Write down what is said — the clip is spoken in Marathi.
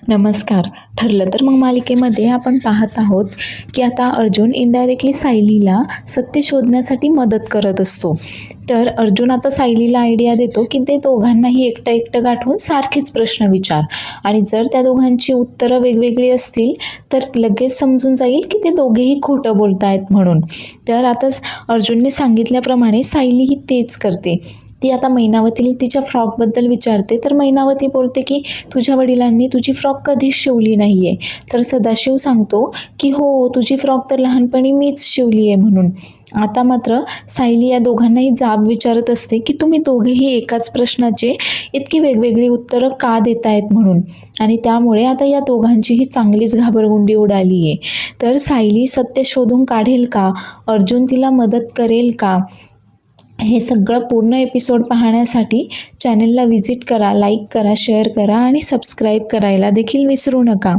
नमस्कार. ठरलं तर मग मालिकेमध्ये आपण पाहत आहोत की आता अर्जुन इनडायरेक्टली सायलीला सत्य शोधण्यासाठी मदत करत असतो. तर अर्जुन आता सायलीला आयडिया देतो की ते दोघांनाही एकटं एकटं गाठून सारखेच प्रश्न विचार आणि जर त्या दोघांची उत्तरं वेगवेगळी असतील तर लगेच समजून जाईल की ते दोघेही खोटं बोलतायत म्हणून. तर आता अर्जुनने सांगितल्याप्रमाणे सायलीही तेच करते. ती आता मैनावतीला तिच्या फ्रॉकबद्दल विचारते तर मैनावती बोलते की तुझ्या वडिलांनी तुझी फ्रॉक कधीच शिवली नाही आहे. तर सदाशिव सांगतो की हो, तुझी फ्रॉक तर लहानपणी मीच शिवली आहे म्हणून. आता मात्र सायली या दोघांनाही जाब विचारत असते की तुम्ही दोघेही एकाच प्रश्नाचे इतकी वेगवेगळी उत्तरं का देतायत म्हणून. आणि त्यामुळे आता या दोघांचीही चांगलीच घाबरगुंडी उडाली आहे. तर सायली सत्य शोधून काढेल का? अर्जुन तिला मदत करेल का? हे सगळं पूर्ण एपिसोड पाहण्यासाठी चॅनलला व्हिजिट करा, लाईक करा, शेअर करा आणि सबस्क्राईब करायला देखील विसरू नका.